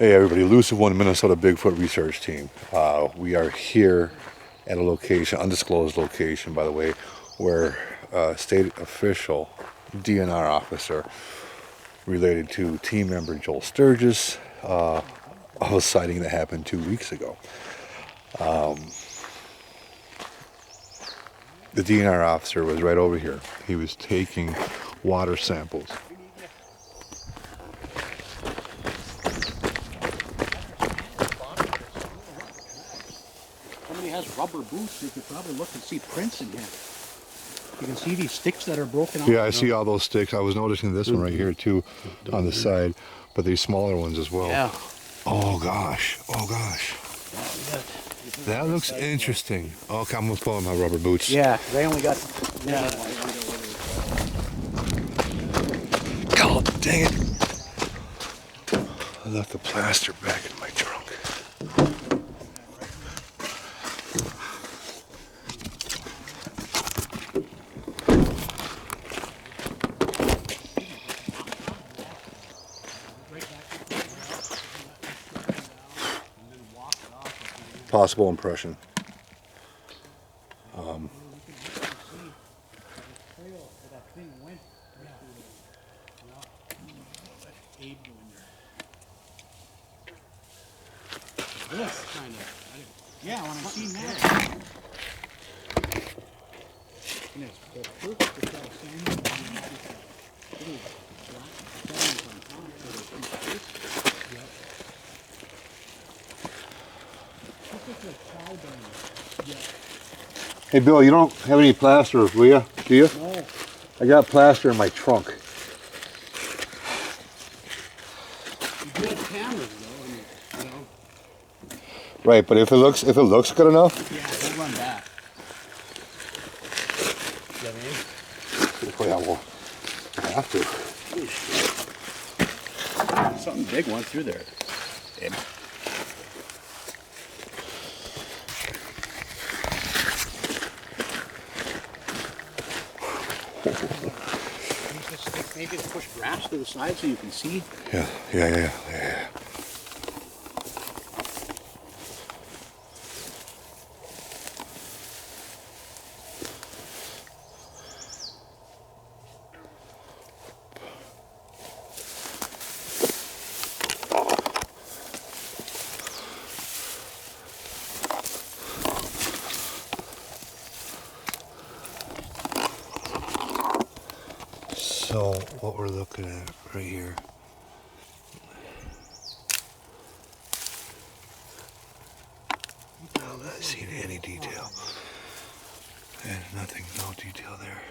Hey everybody, Elusive One Minnesota Bigfoot Research Team. We are here at a location, undisclosed location by the way, where a state official, DNR officer, related to team member Joel Sturgis, of a sighting that happened 2 weeks ago. The DNR officer was right over here. He was taking water samples. Somebody has rubber boots, you could probably look and see prints in here. You can see these sticks that are broken off. Yeah, I see all those sticks. I was noticing this one right here too, on the side, but these smaller ones as well. Yeah. Oh gosh, oh gosh. That looks interesting. Okay, I'm gonna pull on my rubber boots. Yeah, they only got... Yeah. God dang it. I left the plaster back in my trunk. Possible impression. This kind of... Yeah, when I seen that. And it's perfect to tell Hey Bill, you don't have any plaster, will you? Do you? No. I got plaster in my trunk. You do have cameras though, and you know. Right, but if it looks good enough. Yeah, we'll run back. You know what Oh yeah, well, I have to. Something big went through there. Babe. Maybe to push grass to the side so you can see. Yeah. So what we're looking at right here, I'm not seeing any detail. There's nothing, no detail there.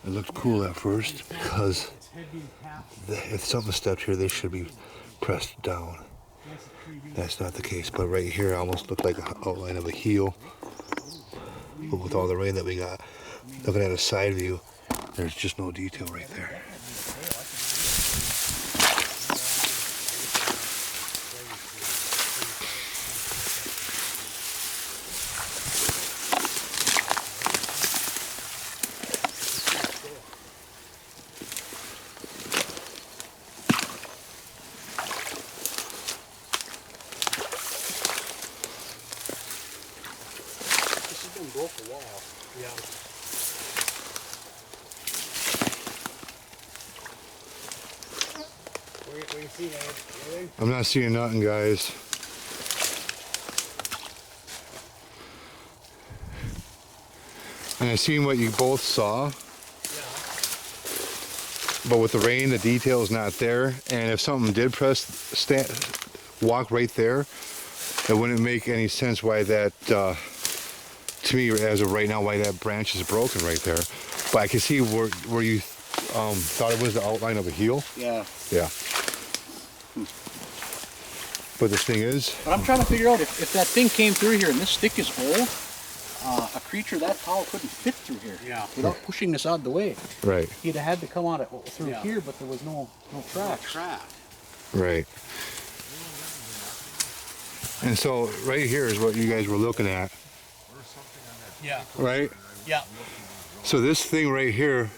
It looked cool at first because if something stepped here, they should be pressed down. That's not the case, but right here almost looked like an outline of a heel. But with all the rain that we got, looking at a side view, there's just no detail right there. This has been broke a while. Yeah. What do you see, Ed? I'm not seeing nothing, guys. And I seen what you both saw. Yeah. But with the rain, the detail is not there. And if something did walk right there, it wouldn't make any sense why that, to me, as of right now, why that branch is broken right there. But I can see where you thought it was the outline of a heel. Yeah. Yeah. But the thing is... But I'm trying to figure out if that thing came through here and this stick is old, a creature that tall couldn't fit through here without pushing this out of the way. Right. He'd have had to come out through here, but there was no tracks. Right. And so right here is what you guys were looking at. Yeah. Right? Yeah. So this thing right here,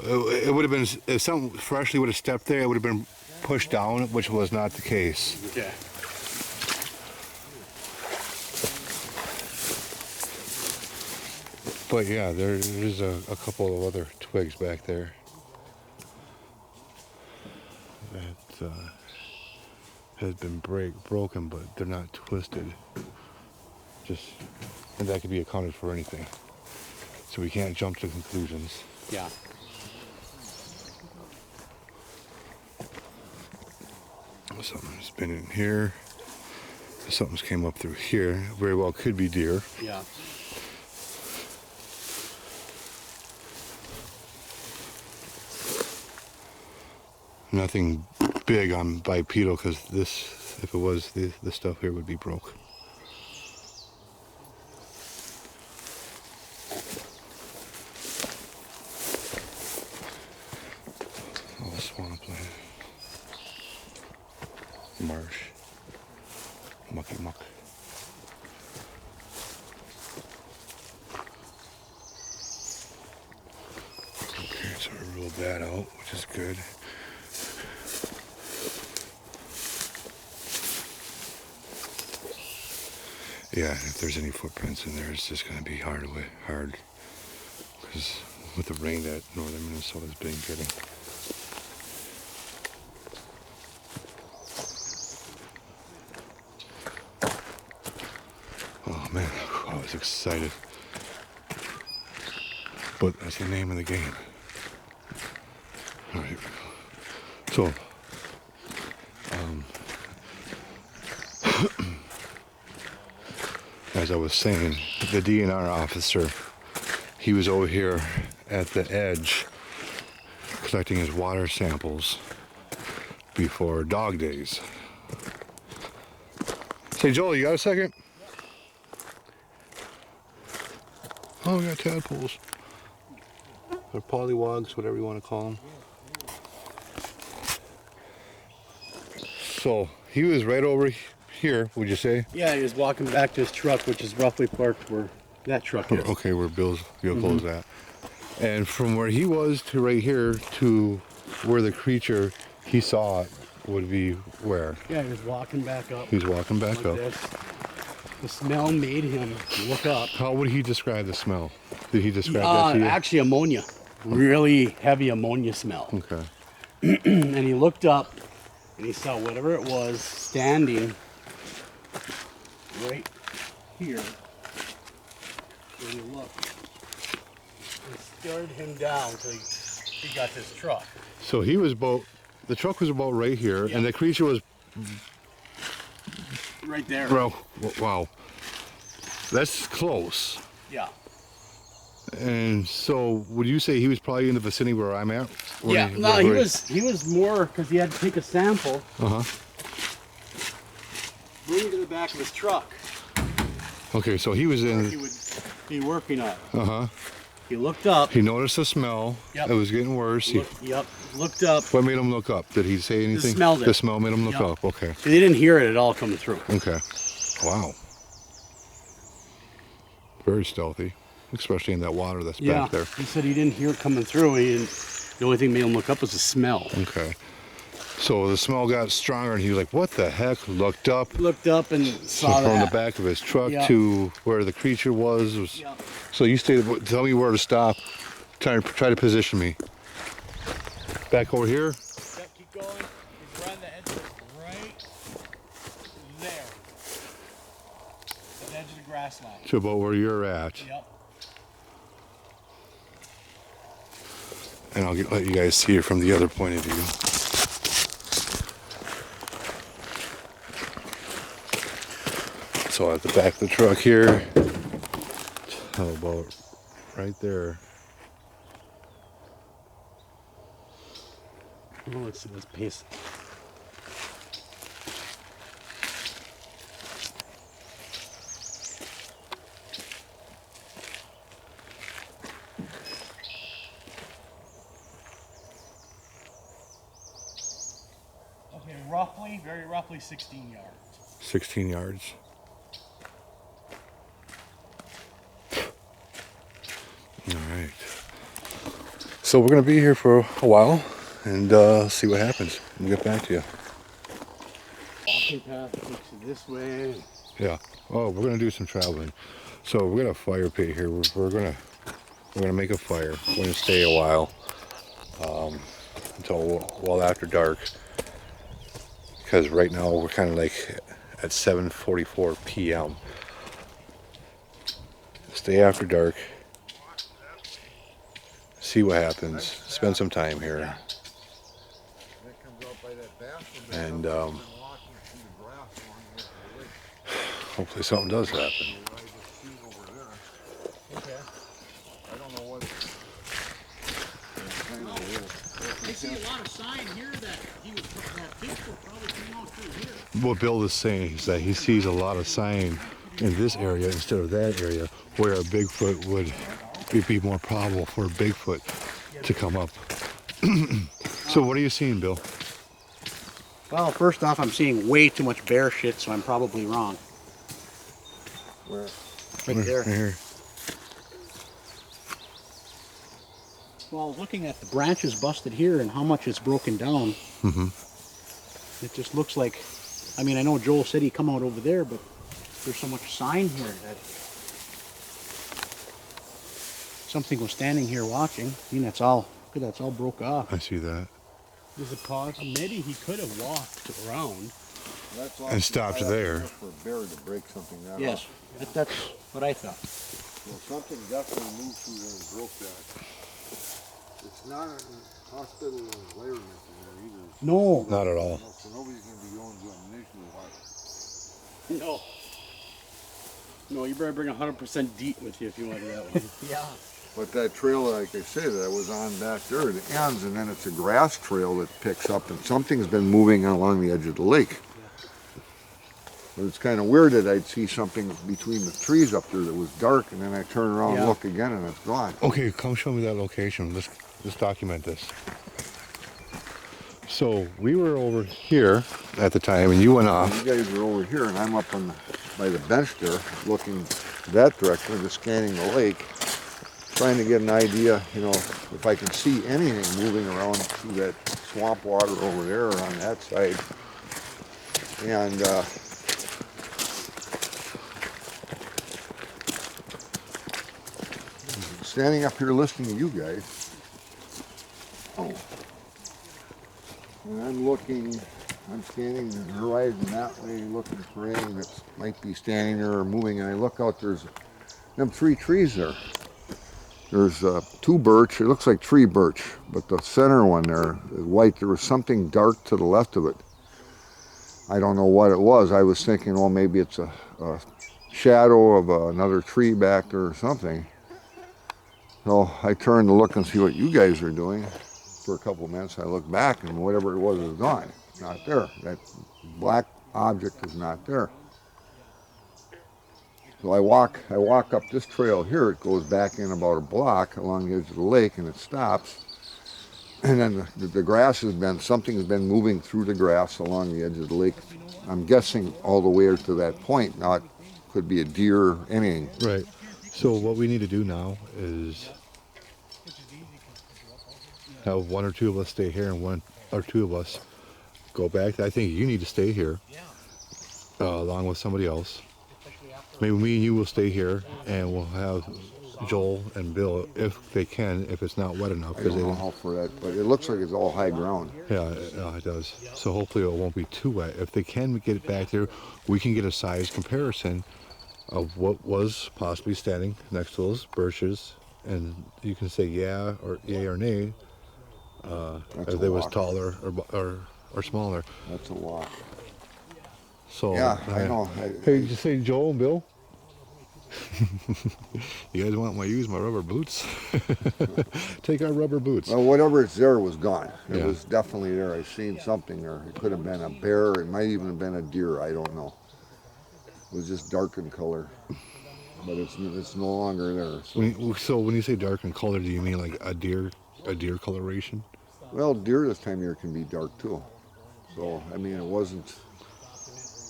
it would have been, if something freshly would have stepped there, it would have been pushed down, which was not the case. Okay. But yeah, there is a couple of other twigs back there that has been broken, but they're not twisted. And that could be accounted for anything. So we can't jump to conclusions. Yeah. Something's been in here. Something's came up through here. Very well could be deer. Yeah. Nothing big on bipedal, because this, if it was, this stuff here would be broke. Oh, swampland. Marsh. Mucky muck. Okay, so I ruled that out, which is good. Yeah, if there's any footprints in there, it's just going to be hard, because with the rain that northern Minnesota's been getting. Oh man, I was excited. But that's the name of the game. All right, so as I was saying, the DNR officer, he was over here at the edge collecting his water samples before dog days. Say, Joel, you got a second? Oh, we got tadpoles. Or pollywogs, whatever you want to call them. So, he was right over here, would you say? Yeah, he was walking back to his truck, which is roughly parked where that truck is. Okay, where Bill's vehicle is at. And from where he was to right here to where the creature he saw it would be where? Yeah, he was walking back up. He was walking back like up. this. The smell made him look up. How would he describe the smell? Did he describe that to you? Actually, ammonia. Really heavy ammonia smell. Okay. And he looked up and he saw whatever it was standing right here. When he looked, it stared him down until he got this truck. So he was the truck was about right here, Yeah. and the creature was, Right there. well, wow. That's close. Yeah. And so, would you say he was probably in the vicinity where I'm at? Or Yeah. No, he was more because he had to take a sample, bring it to the back of his truck. Okay, so he was He in. would be working on it. Uh huh. He looked up. He noticed the smell. Yep. It was getting worse. Looked up. What made him look up? Did he say anything? smelled it. The smell made him look Yep. up. Okay. So they didn't hear it at all coming through. Okay. Wow. Very stealthy, especially in that water that's back there. He said he didn't hear it coming through. The only thing made him look up was the smell. Okay. So the smell got stronger, and he was like, "What the heck?" Looked up. Looked up and So saw from that. the back of his truck Yep. to where the creature was. Yep. So you stayed. Tell me where to stop. Try to position me. Back over here. Keep going. He's right on the edge of it, right there. The edge of the grass line. To about where you're at. Yep. And I'll let you guys see it from the other point of view. So at the back of the truck here, how about right there? Oh, let's see. Let's pace. Okay, roughly, very roughly 16 yards. 16 yards. All right. So we're going to be here for a while, and see what happens. We'll get back to you. Walking path takes you this way. Yeah. Oh, we're gonna do some traveling. So we're gonna fire pit here. We're gonna make a fire. We're gonna stay a while until well after dark. Because right now we're kind of like at 7:44 p.m. Stay after dark. See what happens. Spend some time here. And hopefully something does happen. I see a lot of sign here that that Bigfoot probably came out through here. What Bill is saying is that he sees a lot of sign in this area instead of that area where a Bigfoot would be more probable for a Bigfoot to come up. So what are you seeing, Bill? Well, first off, I'm seeing way too much bear shit, so I'm probably wrong. Where? Right there. Right here. Well, I was looking at the branches busted here and how much it's broken down. It just looks like, I mean, I know Joel said he come out over there, but there's so much sign here that something was standing here watching. I mean, that's all, look at that's all broke off. I see that. There's a pause. Maybe he could have walked around. And stopped there. For a bear to break something that Yes, that's what I thought. Well, something definitely moved through there and broke that. It's not a hospital environment in there either. No. Not at all. So nobody's going to be going to a mission watch. No, you better bring 100% DEET with you if you want that one. Yeah. But that trail, like I say, that was on back there, it ends, and then it's a grass trail that picks up, and something's been moving along the edge of the lake. But it's kind of weird that I'd see something between the trees up there that was dark, and then I turn around and look again, and it's gone. Okay, come show me that location. Let's document this. So we were over here at the time, and you went off. You guys are over here, and I'm up on by the bench there, looking that direction, just scanning the lake, trying to get an idea, you know, if I can see anything moving around through that swamp water over there or on that side. And standing up here listening to you guys. Oh. And I'm scanning the horizon that way, looking for anything that might be standing there or moving, and I look out, there's them 3 trees there. There's 2 birch, it looks like 3 birch, but the center one there is white. There was something dark to the left of it. I don't know what it was. I was thinking, well, maybe it's a shadow of another tree back there or something. So I turned to look and see what you guys are doing. For a couple of minutes, I look back, and whatever it was is gone. It's not there. That black object is not there. So I walk up this trail here. It goes back in about a block along the edge of the lake, and it stops. And then the grass has been, something's been moving through the grass along the edge of the lake. I'm guessing all the way to that point. Now it could be a deer or anything. Right. So what we need to do now is have 1 or 2 of us stay here and 1 or 2 of us go back. I think you need to stay here along with somebody else. Maybe me and you will stay here, and we'll have Joel and Bill, if they can, if it's not wet enough. I don't know how for that, but it looks like it's all high ground. Yeah, it does. So hopefully it won't be too wet. If they can get it back there, we can get a size comparison of what was possibly standing next to those birches, and you can say yeah or yay or nay. If it was taller or smaller. That's a lot. So Yeah, I know. Hey, did you say Joel and Bill? You guys want to use my rubber boots? Take our rubber boots. Well, whatever is there was gone. It Yeah. was definitely there. I seen something there. It could have been a bear. It might even have been a deer. I don't know. It was just dark in color, but it's no longer there. So when you say dark in color, do you mean like a deer coloration? Well, deer this time of year can be dark too. So I mean, it wasn't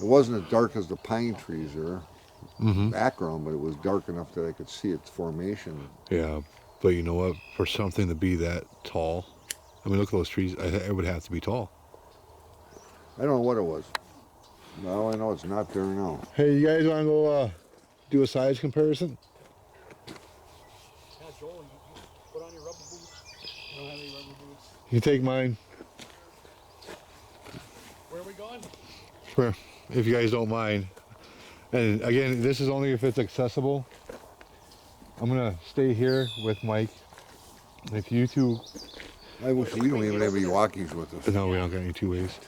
as dark as the pine trees there. Background, but it was dark enough that I could see its formation. Yeah, but you know what? For something to be that tall, I mean, look at those trees. It would have to be tall. I don't know what it was. All I know it's not there now. Hey, you guys want to go do a size comparison? Yeah, Joel, you put on your rubber boots. I don't have any rubber boots. You take mine. Where are we going? Sure, if you guys don't mind. And again, this is only if it's accessible. I'm gonna stay here with Mike. If you two, I wish we don't even have any walkies with us. no, we don't got any two ways.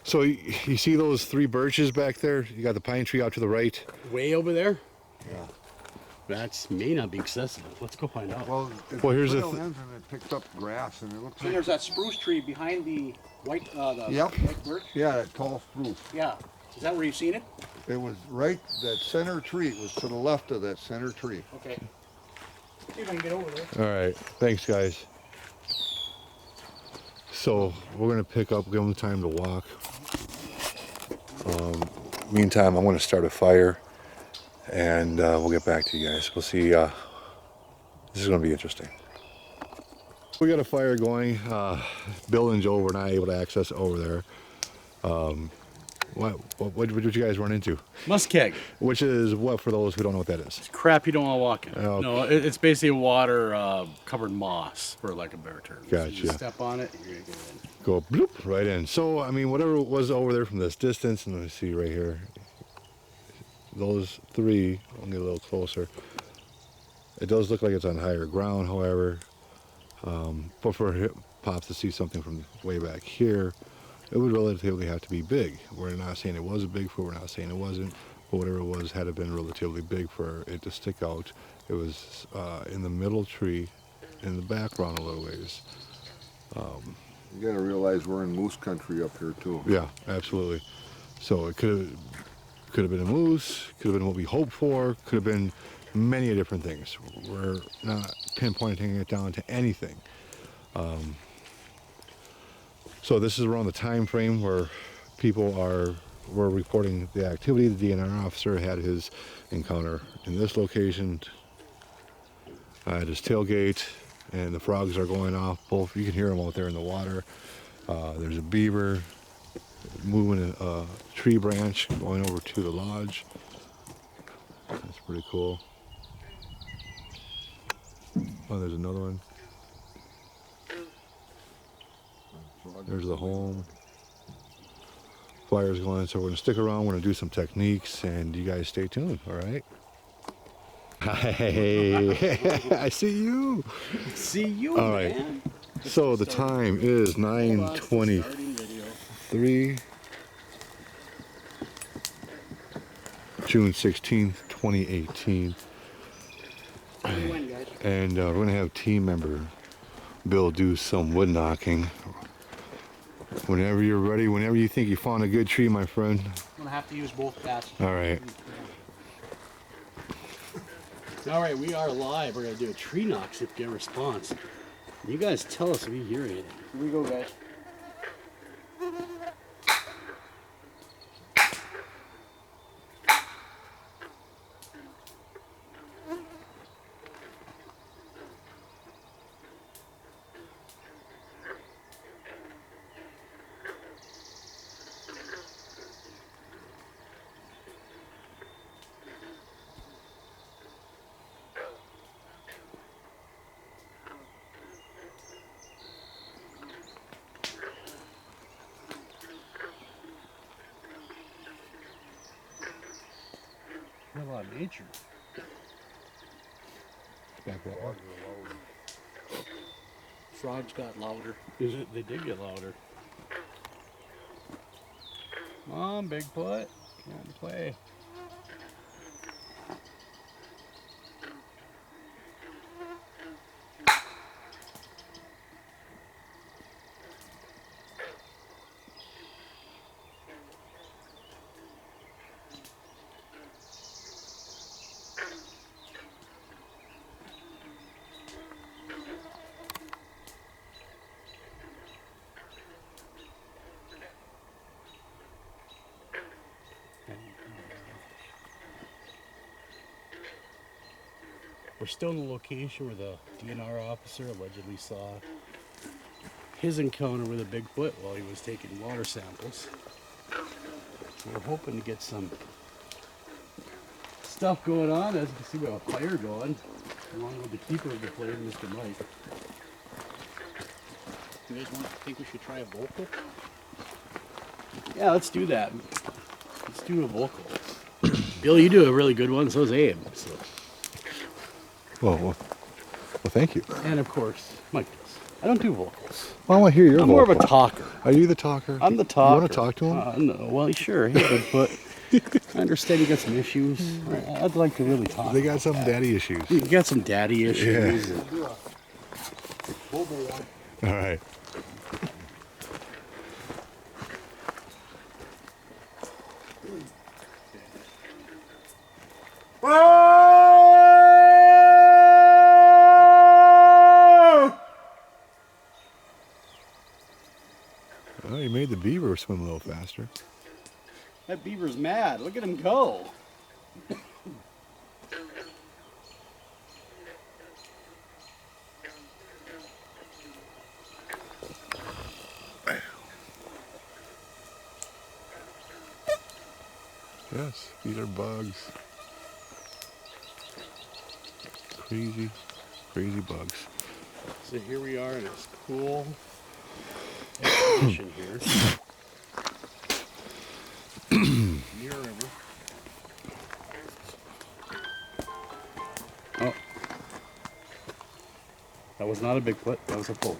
So you see those 3 birches back there? You got the pine tree out to the right. Way over there? Yeah. That may not be accessible. Let's go find out. Well, Well, here's the and it picked up grass and it looks So like. there's that spruce tree behind the white, Yep. white birch? Yeah, that tall spruce. Yeah. Is that where you've seen it? It was right, that center tree, it was to the left of that center tree. Okay. See if I can get over there. All right, thanks guys. So we're gonna pick up, give them time to walk. Meantime, I'm gonna start a fire, and we'll get back to you guys. We'll see. This is gonna be interesting. We got a fire going. Bill and Joe were not able to access over there. What did you guys run into? Muskeg. Which is what, for those who don't know what that is? It's crap you don't want to walk in. Oh, No, it's basically water covered moss, for like a better term. So you Gotcha. just step on it, you're gonna get in. Go bloop right in. So I mean, whatever was over there from this distance, and let me see right here. Those 3, I'll get a little closer. It does look like it's on higher ground, however. But for Pops to see something from way back here, it would relatively have to be big. We're not saying it was a Bigfoot, we're not saying it wasn't, but whatever it was had to have been relatively big for it to stick out. It was in the middle tree, in the background a little ways. You gotta realize we're in moose country up here too. Yeah, absolutely. So it could have been a moose, could have been what we hoped for, could have been many different things. We're not pinpointing it down to anything. So this is around the time frame where people were reporting the activity. The DNR officer had his encounter in this location at his tailgate, and the frogs are going off. Both, you can hear them out there in the water. There's a beaver moving a tree branch going over to the lodge. That's pretty cool. Oh, there's another one. There's the home. Fire's going, so we're gonna stick around. We're gonna do some techniques, and you guys stay tuned. All right. Hey, I see you. See you, All right. man. So the time is 9:23, June 16th, 2018. And we're going to have team member Bill do some wood knocking. Whenever you're ready, whenever you think you found a good tree, my friend. I'm gonna have to use both bats. All right. All right, we are live. We're gonna do a tree knock, see if we get a response. You guys tell us if you hear anything. Here we go, guys. A lot of nature. Frogs got louder. They did get louder. Come on, Bigfoot. Come on, play. We're still in the location where the DNR officer allegedly saw his encounter with a Bigfoot while he was taking water samples. So we're hoping to get some stuff going on. As you can see, we have a fire going, along with the keeper of the place, Mr. Mike. You guys think we should try a vocal? Yeah, let's do that. Let's do a vocal. Bill, you do a really good one, so's Abe. So. Well, thank you. And of course, Mike does. I don't do vocals. Well, I want to hear your I'm vocal. more of a talker. Are you the talker? I'm the talker. You want to talk to him? No. Well, sure. Hey, Bigfoot. I understand you got some issues. I'd like to really talk. They got some daddy issues. You got some daddy issues. Yeah. All right. Oh, you made the beaver swim a little faster. That beaver's mad. Look at him go. Yes, these are bugs. Crazy, crazy bugs. So here we are in this cool exhibition here. Near a river. Oh. That was not a Bigfoot, that was a poke.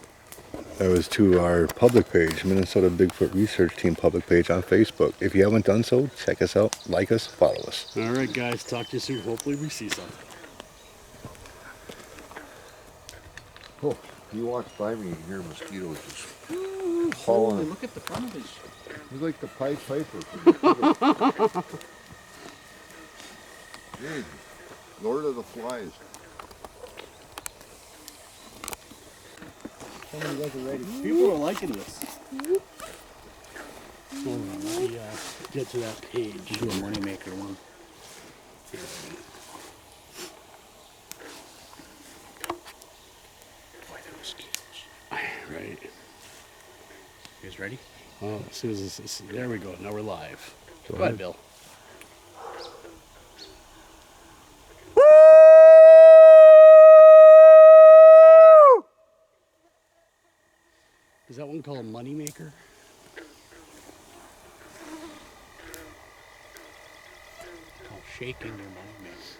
That was to our public page, Minnesota Bigfoot Research Team public page on Facebook. If you haven't done so, check us out, like us, follow us. All right, guys, talk to you soon. Hopefully we see something. Oh, you walk by me and hear mosquitoes just Holy, hauling. look at the front of his. He's like the Pied Piper. From Hey, Lord of the Flies. Somebody wasn't ready. People are liking this. Hold on, let me get to that page. Do a moneymaker one. Boy, the mosquitoes. Right. You guys ready? Oh, as soon as this, there we go. Now we're live. Go Go ahead, ahead. Bill. Is that one called a moneymaker? Called shaking your moneymaker.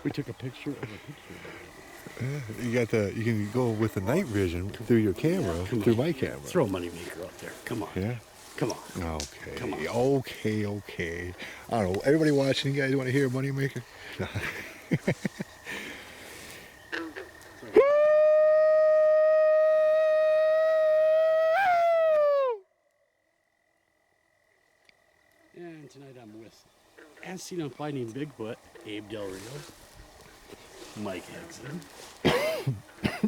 We took a picture of a picture. You can go with the night vision through your camera, through my camera. Throw a moneymaker up there. Come on. Yeah. Come on. Okay. Come on. Okay. I don't know. Everybody watching, you guys want to hear a moneymaker? And tonight I'm with Anstine on Finding Bigfoot, Abe Del Rio, Mike Higson,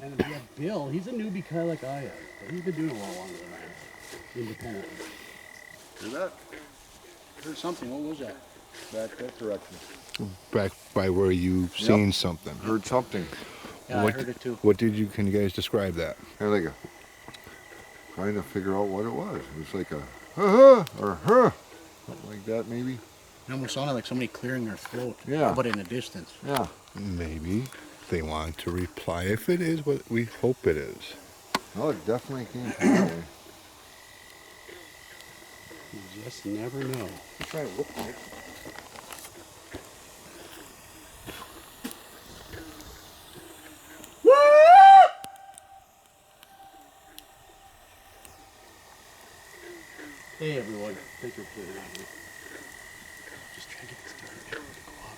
and we have Bill. He's a newbie kind of like I am, but he's been doing it a lot longer than I am, independently. Hear that? Heard something. What was that? Back that direction. Back by where you seen something. Heard something. Yeah, What- I heard it too. Can you guys describe that? Kind of like trying to figure out what it was. It was like a or something like that maybe. It almost sounded like somebody clearing their throat. Yeah. But in a distance. Yeah. Maybe they want to reply if it is what we hope it is. No, it definitely came from that way. You just never know. I'm trying to look like. Hey everyone, thank you for tuning in. Just trying to get this darn camera to go up.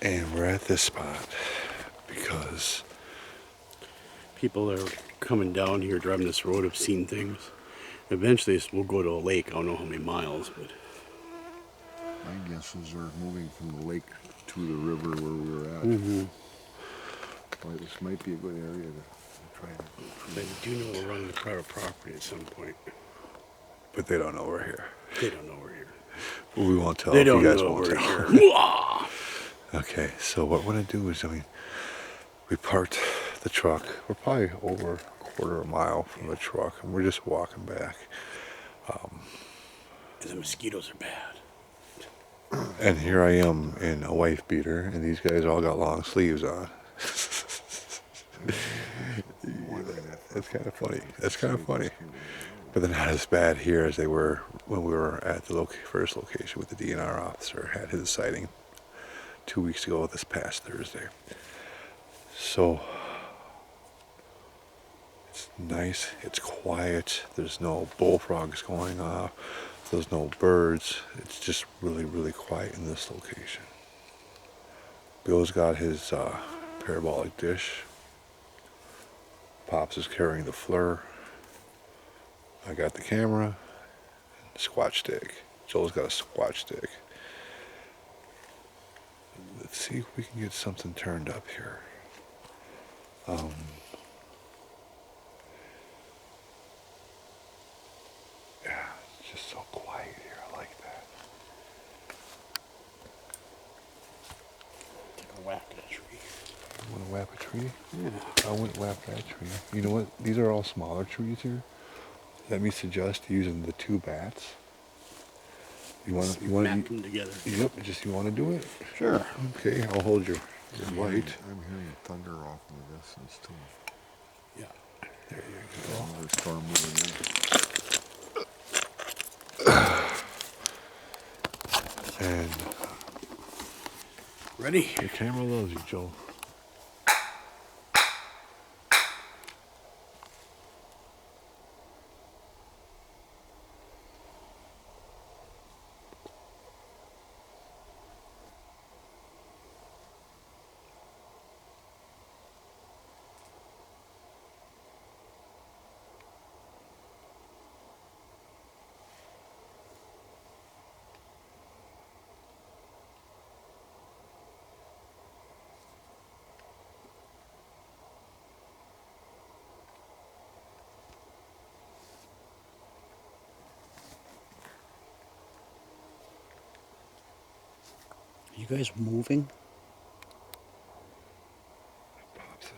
And we're at this spot because People are coming down here, driving this road, have seen things. Eventually, we'll go to a lake. I don't know how many miles, but My guess is they're moving from the lake to the river where we're at. Well, this might be a good area to try to. I do know we're running private property at some point. but they don't know we're here. They don't know we're here. But we won't tell They if you don't guys know won't we're tell. here. Okay, so what we're gonna do is, we parked the truck. We're probably over a quarter of a mile from the truck, and we're just walking back. And the mosquitoes are bad. And here I am in a wife beater, and these guys all got long sleeves on. That's kind of funny. That's kind of funny. But they're not as bad here as they were when we were at the first location with the DNR officer. Had his sighting 2 weeks ago, this past Thursday. So it's nice. It's quiet. There's no bullfrogs going off. There's no birds. It's just really, really quiet in this location. Bill's got his parabolic dish. Pops is carrying the FLIR. I got the camera, squatch stick. Joel's got a squatch stick. Let's see if we can get something turned up here. Yeah, it's just so quiet here. I like that. Take a whack at a tree. You want to whap a tree? Yeah. I wouldn't whap that tree. You know what? These are all smaller trees here. Let me suggest using the 2 bats. You want to Map them together. Yep. You want to do it? Sure. Okay. I'll hold your light. I'm hearing thunder off in the distance too. Yeah. There you go. Another storm moving in. And Ready? the camera loves you, Joel. You guys moving? Pops is.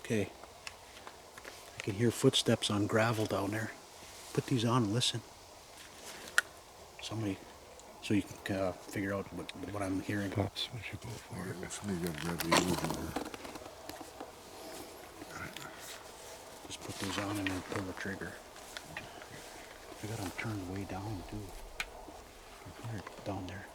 Okay. I can hear footsteps on gravel down there. Put these on and listen. Somebody, so you can figure out what I'm hearing. Pops, why don't you go for it? Somebody got red leaves in there. Just put those on and then pull the trigger. I got them turned way down too. I can hear it down there.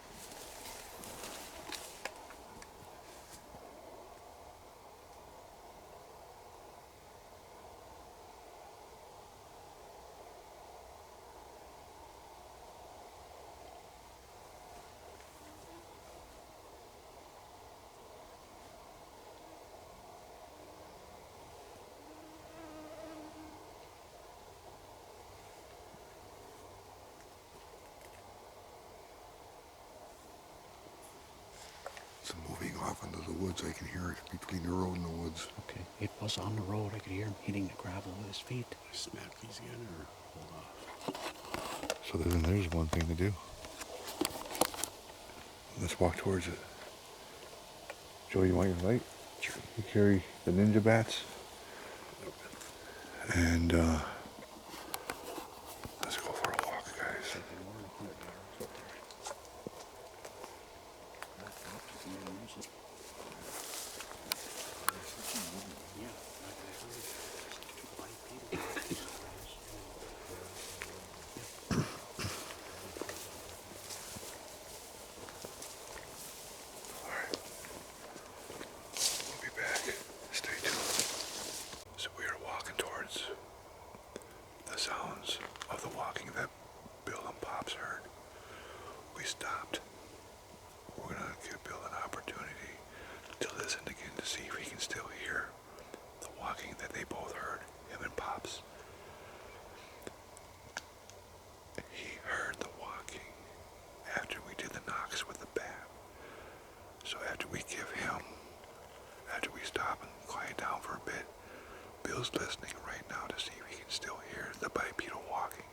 It's moving off into the woods. I can hear it between the road and the woods. Okay, it was on the road. I could hear him hitting the gravel with his feet. Smack these again or hold off? So then there's one thing to do. Let's walk towards it. Joe, you want your light? Sure. You carry the ninja bats. And let's go for a walk, guys. We'll be back. Stay tuned. So we are sounds of the walking that Bill and Pops heard, we stopped. We're going to give Bill an opportunity to listen again to see if he can still hear the walking that they both heard, him and Pops. He heard the walking after we did the knocks with the bat. So after we stop and quiet down for a bit, Bill's listening right now to see if he can still hear the bipedal walking.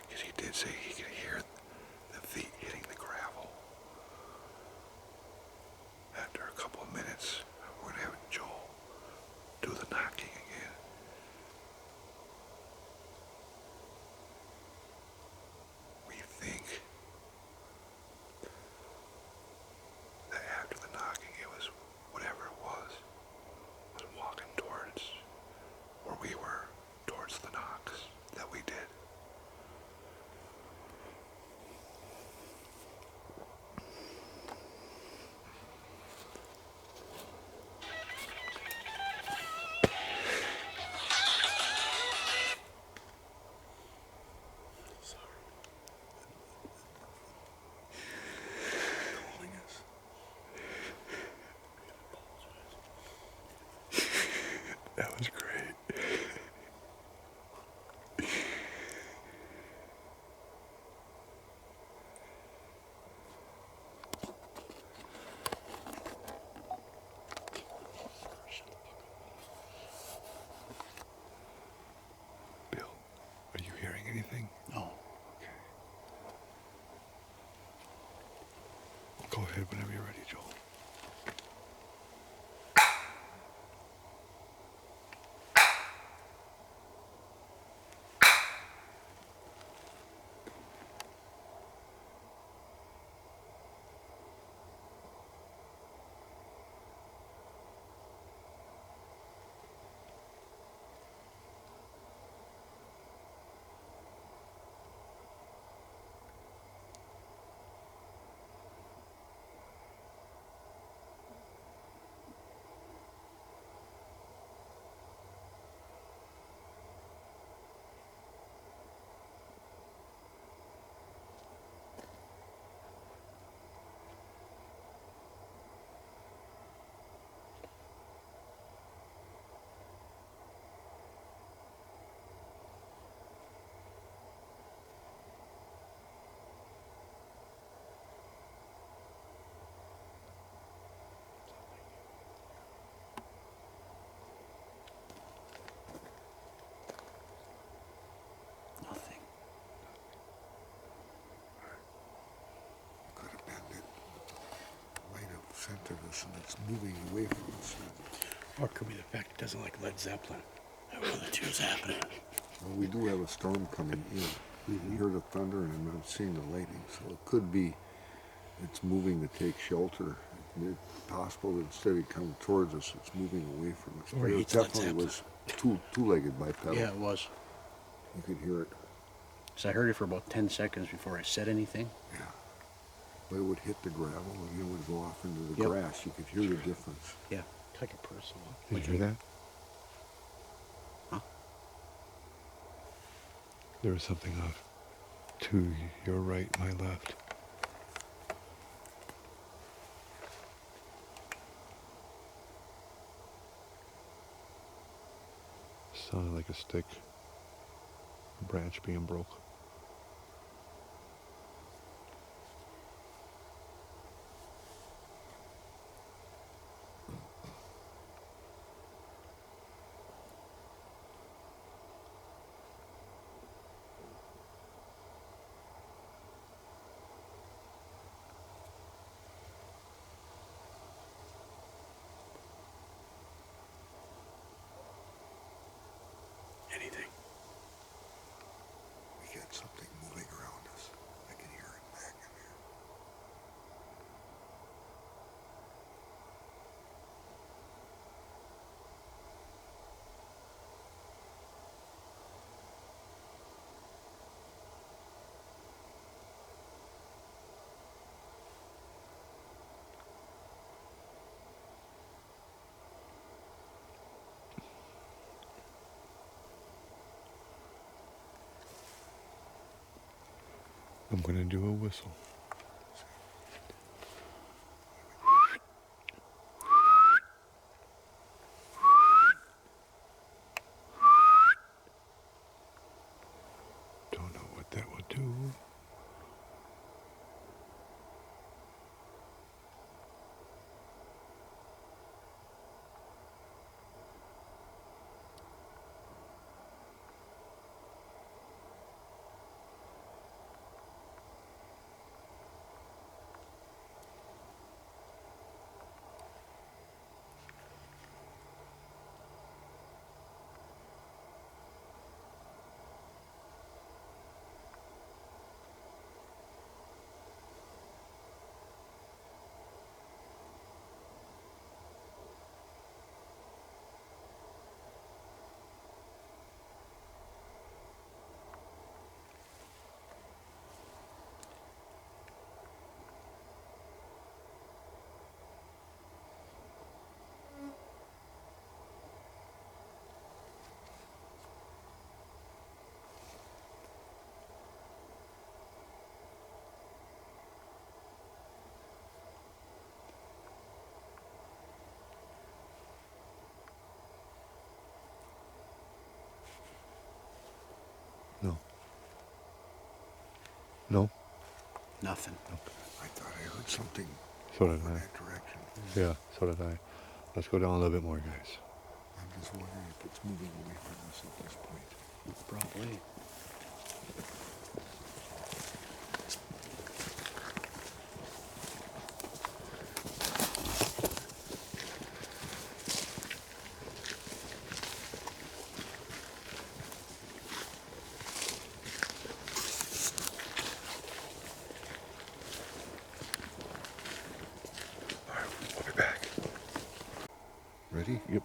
Because he did say he could hear the feet hitting the gravel. After a couple of minutes, we're going to have Joel do the knocking again. We think that after the knocking, it was whatever it was walking towards where we were, towards the knocks that we did. That was great. Bill, are you hearing anything? No. Okay. Go ahead whenever you're ready, Joel. Nothing. Could have been that light of center us and it's moving away from us. Or it could be the fact it doesn't like Led Zeppelin. That one of the two's happening. Well, we do have a storm coming in. You can hear the thunder and I'm not seeing the lightning, so it could be it's moving to take shelter. It's possible that instead of coming towards us, it's moving away from us. Or But it it's Led definitely was two-legged bipedal. Yeah, it was. You could hear it. So I heard it for about 10 seconds before I said anything. Yeah. But it would hit the gravel and it would go off into the Yep. grass. You could hear the difference. Yeah. Take it personal. Did you hear that? Huh? There was something off to your right, my left. Sounded like a stick, a branch being broke. Anything. We got I'm going to do a whistle. Don't know what that will do. No. No? Nothing. I thought I heard something So did in I. that direction. Yeah, so did I. Let's go down a little bit more, guys. I'm just wondering if it's moving away from us at this point. Probably. All right, we'll be back. Ready? Yep.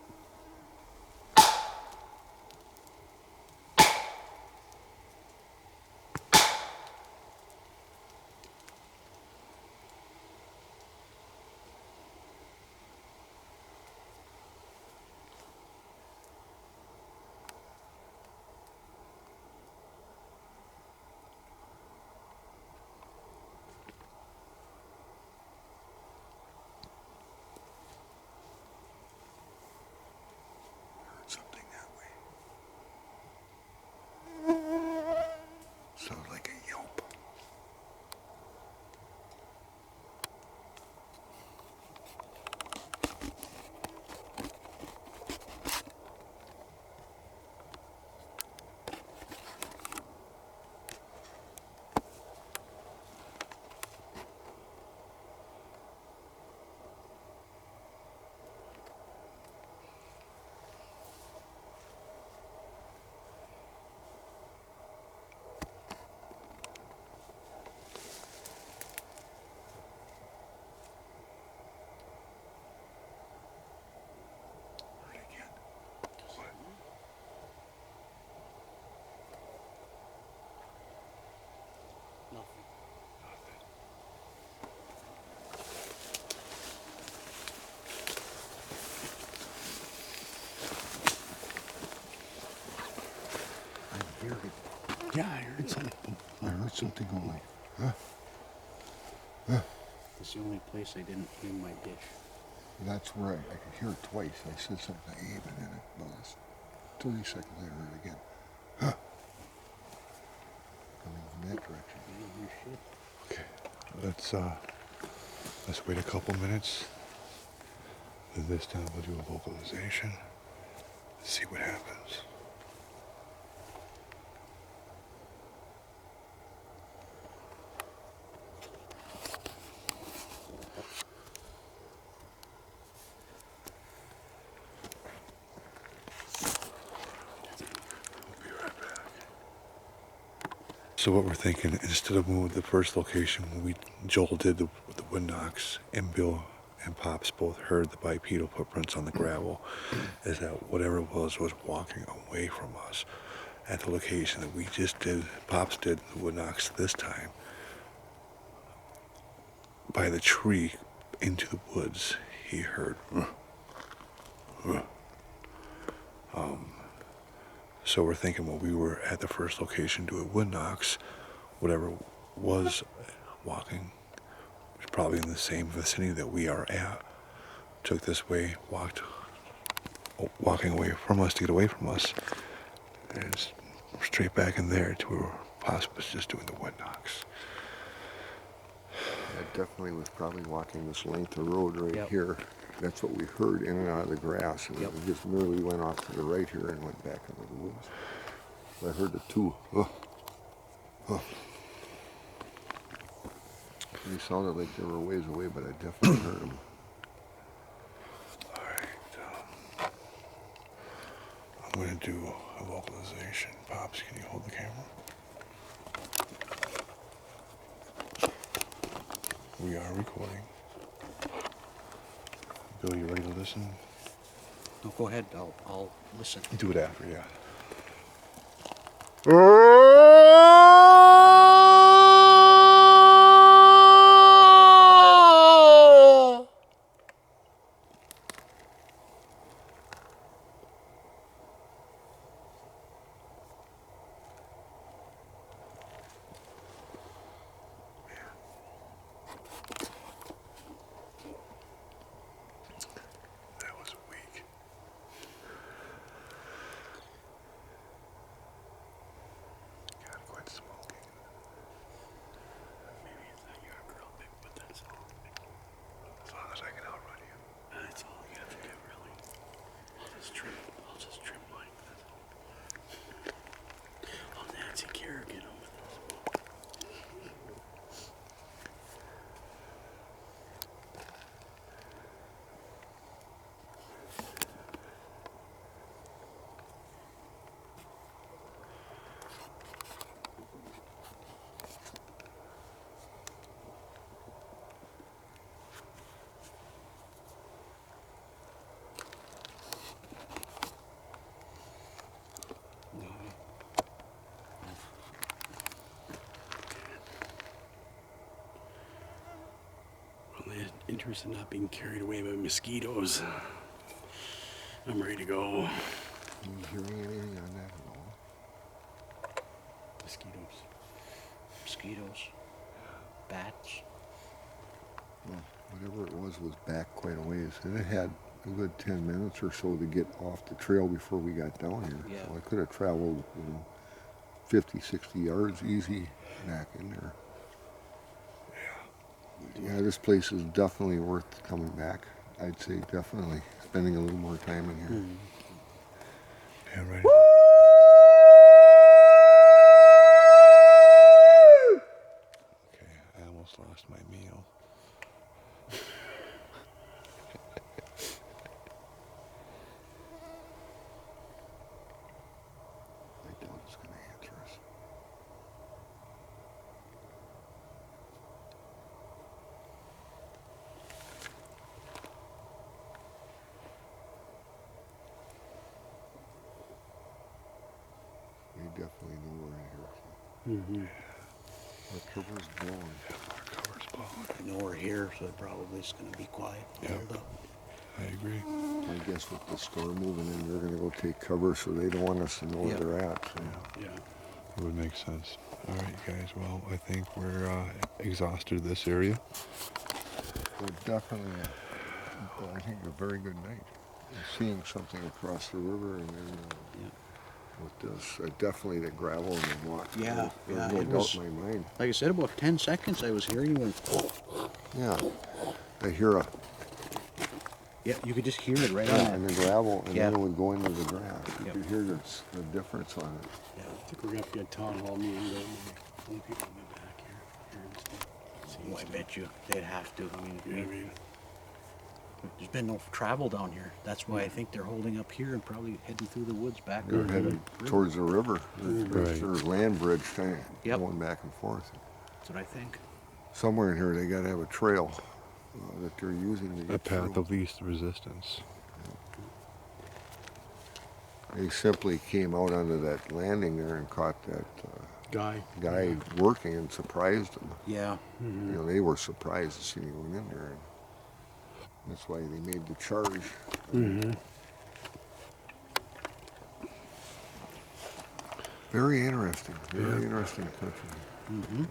Heard something that way. Sounded like a yelp. Heard it again. What? Nothing. Nothing. I heard it. Yeah, I heard something. I heard something going. It's the only place I didn't clean my dish. That's where I could hear it twice. I said something to Abe, and then it was 30 seconds later, I heard it again. Coming from that direction. Yeah, no shit. Okay, let's wait a couple minutes. And this time we'll do a vocalization. See what happens. So what we're thinking, instead of moving the first location, when Joel did the wood knocks, and Bill and Pops both heard the bipedal footprints on the gravel, is that whatever it was walking away from us at the location that we just did, Pops did the wood knocks this time, by the tree into the woods, he heard. So we're thinking when we were at the first location doing wood knocks, whatever was walking, probably in the same vicinity that we are at, took this way, walking away from us to get away from us, and it's straight back in there to where Possum was just doing the wood knocks. That definitely was probably walking this length of road right Yep. here. That's what we heard in and out of the grass. And Yep. it just merely went off to the right here and went back into the woods. I heard the two. They sounded like they were a ways away, but I definitely heard them. All right, I'm going to do a vocalization. Pops, can you hold the camera? We are recording. Bill, you ready to listen? No, go ahead. I'll listen. Do it after, yeah. That was weak. Gotta quit smoking. Maybe it's not your girl, big, but that's all. As long as I can outrun you. That's all you have to do, really. I'll just trim mine. That's all. Oh, Nancy Kerrigan over this. Well, interest in not being carried away by mosquitoes. I'm ready to go. Are you hearing anything on that at all? Mosquitoes. Mosquitoes, bats. Well, whatever it was back quite a ways. And it had a good 10 minutes or so to get off the trail before we got down here. Yeah. So I could have traveled, 50, 60 yards easy back in there. Yeah, this place is definitely worth coming back. I'd say definitely spending a little more time in here. Yeah, right. Okay, I almost lost my meal. I doubt it's going to answer us. They definitely know we're in here. Mm-hmm. Our cover's blowing. Our cover's blowing. I know we're here, so it probably is going to be quiet. Yep. Hold up. I agree. I guess with the storm moving in, they're going to go take cover, so they don't want us to know where Yeah. they're at. So. Yeah. It would make sense. All right, guys. Well, I think we're exhausted this area. Well, definitely, I think a very good night. Seeing something across the river and then with this, definitely the gravel and the walk. Yeah, There's yeah, no it doubt was- in my mind. Like I said, about 10 seconds I was hearing when, Yeah, I hear a yeah, you could just hear it right yeah, on and there. the gravel, and then Yeah. it would go into the grass. You Yep. could hear the difference on it. Yeah, I think we're gonna have to get a town hall meeting going. Only people will be back here, hearing stuff. seeing Oh, I stuff. bet you they'd have to. I mean, You know what I mean? there's been no travel down here. That's why I think they're holding up here and probably heading through the woods back. They're over headed the river. towards the river. Right. There's land bridge kind of Yep. going back and forth. That's what I think. Somewhere in here, they got to have a trail that they're using to A get path through. of least resistance. They simply came out onto that landing there and caught that Guy. guy working and surprised him. Yeah. You know, they were surprised to see me going in there. And that's why they made the charge. Mm-hmm. Very interesting. Very interesting country. Mm-hmm.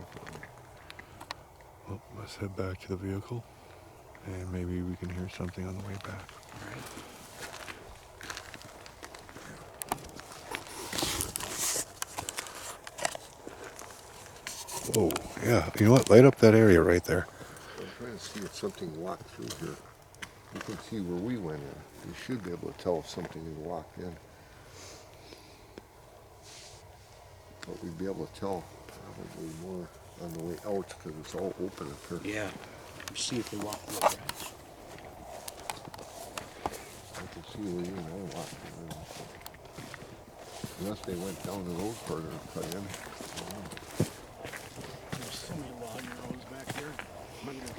Well, let's head back to the vehicle, and maybe we can hear something on the way back. All right. Whoa, yeah. You know what? Light up that area right there. I'm trying to see if something walked through here. You can see where we went in. You should be able to tell if something has walked in. But we'd be able to tell probably more on the way out because it's all open up here. Yeah. Let's see if they walk through it. I can see where you and I walked in. Unless they went down the road further and cut in. There's so many logging roads back there. Hundreds of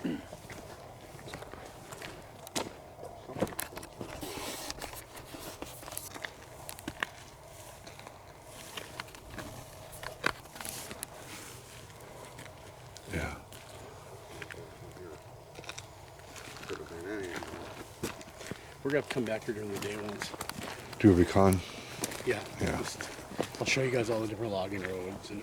them. Yeah. Could have been any. We're gonna have to come back here during the day once. Do a recon. Yeah. Yeah. I'll show you guys all the different logging roads and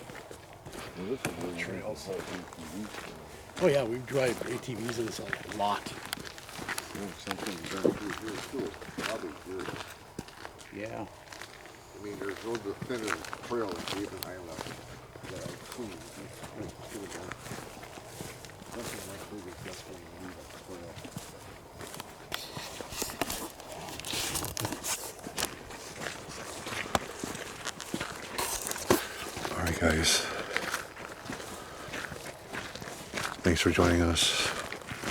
Well, this is where you Trails. went to ATVs. oh yeah, we drive ATVs in this a lot. Something's done through here too. Probably here. Yeah. I mean, there's no definitive trail that Dave and I left that I've seen. Could have been nothing like big as just going to leave a trail. All right, guys. Thanks for joining us.